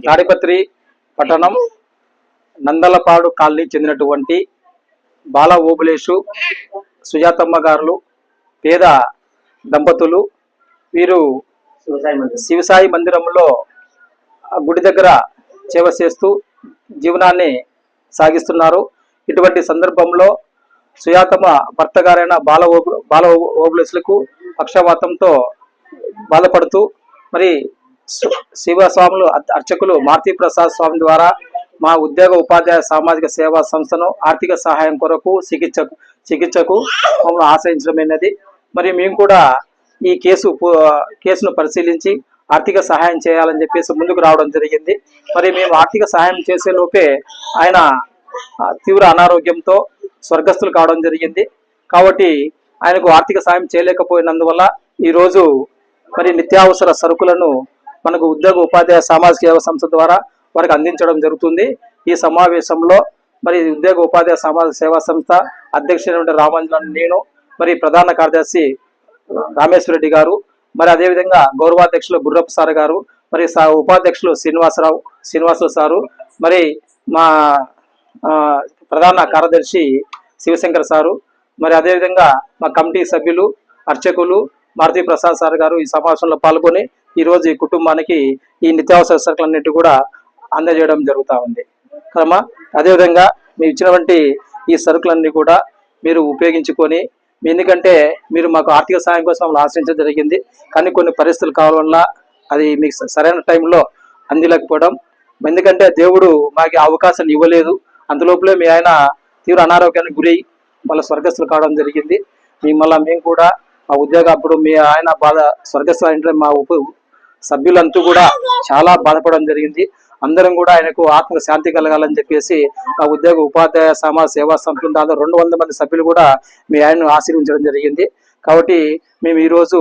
తాడిపత్రి పట్టణం నందలపాడు కాలనీ చెందినటువంటి బాల ఓబులేషు సుజాతమ్మ గారు పేద దంపతులు. వీరు శివసాయి మందిరంలో గుడి దగ్గర సేవ చేస్తూ జీవనాన్ని సాగిస్తున్నారు. ఇటువంటి సందర్భంలో సుజాతమ్మ భర్త గారైన బాల ఓబులేషులకు పక్షవాతంతో బాధపడుతూ మరి శివస్వాములు అర్చకులు మారుతి ప్రసాద్ స్వామి ద్వారా మా ఉద్యోగ ఉపాధ్యాయ సామాజిక సేవా సంస్థను ఆర్థిక సహాయం కొరకు చికిత్సకు మమ్మల్ని ఆశ్రయించడమైనది. మరి మేము కూడా ఈ కేసును పరిశీలించి ఆర్థిక సహాయం చేయాలని చెప్పేసి ముందుకు రావడం జరిగింది. మరి మేము ఆర్థిక సహాయం చేసే లోపే ఆయన తీవ్ర అనారోగ్యంతో స్వర్గస్థులు కావడం జరిగింది. కాబట్టి ఆయనకు ఆర్థిక సహాయం చేయలేకపోయినందువల్ల ఈరోజు మరి నిత్యావసర సరుకులను మనకు ఉద్యోగ ఉపాధ్యాయ సామాజిక సేవా సంస్థ ద్వారా వారికి అందించడం జరుగుతుంది. ఈ సమావేశంలో మరి ఉద్యోగ ఉపాధ్యాయ సామాజిక సేవా సంస్థ అధ్యక్షుడు రామాంజన్, నేను, మరి ప్రధాన కార్యదర్శి రామేశ్వరరెడ్డి గారు, మరి అదేవిధంగా గౌరవాధ్యక్షులు గుర్రప్ప సార్ గారు, మరి ఉపాధ్యక్షులు శ్రీనివాసరావు సారు, మరి మా ప్రధాన కార్యదర్శి శివశంకర్ సారు, మరి అదేవిధంగా మా కమిటీ సభ్యులు అర్చకులు మారుతి ప్రసాద్ సార్ గారు ఈ సమావేశంలో పాల్గొని ఈరోజు ఈ కుటుంబానికి ఈ నిత్యావసర సరుకులన్నిటి కూడా అందజేయడం జరుగుతూ ఉంది. క్రమ అదేవిధంగా మీరు ఇచ్చినటువంటి ఈ సరుకులన్నీ కూడా మీరు ఉపయోగించుకొని, ఎందుకంటే మీరు మాకు ఆర్థిక సాయం కోసం మమ్మల్ని ఆశ్రయించడం జరిగింది. కానీ కొన్ని పరిస్థితులు కావడం వల్ల అది మీకు సరైన టైంలో అందిలేకపోవడం, ఎందుకంటే దేవుడు మాకు అవకాశాన్ని ఇవ్వలేదు. అందులోపలే మీ ఆయన తీవ్ర అనారోగ్యానికి గురై మళ్ళీ స్వర్గస్థులు కావడం జరిగింది. మేము కూడా మా ఉద్యోగ అప్పుడు మీ ఆయన స్వర్గస్థులు అంటే మా సభ్యులంతా కూడా చాలా బాధపడడం జరిగింది. అందరం కూడా ఆయనకు ఆత్మ శాంతి కలగాలని చెప్పేసి మా ఉద్యోగ ఉపాధ్యాయ సమాజ సేవా సంస్థలు దాదాపు 200 మంది సభ్యులు కూడా మీ ఆయనను ఆశీర్వించడం జరిగింది. కాబట్టి మేము ఈరోజు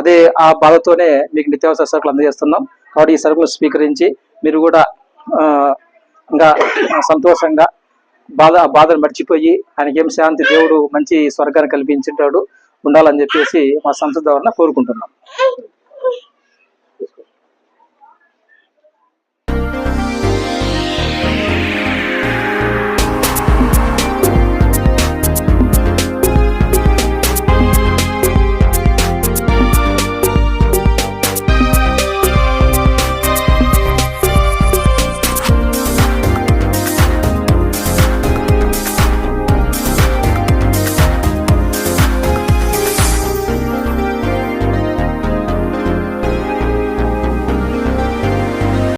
అదే ఆ బాధతోనే మీకు నిత్యావసర సరుకులు అందజేస్తున్నాం. కాబట్టి ఈ సరుకులు స్వీకరించి మీరు కూడా ఇంకా సంతోషంగా బాధను మర్చిపోయి ఆయనకేం శాంతి దేవుడు మంచి స్వర్గాన్ని కల్పించుంటాడు ఉండాలని చెప్పేసి మా సంస్థ ద్వారా కోరుకుంటున్నాం.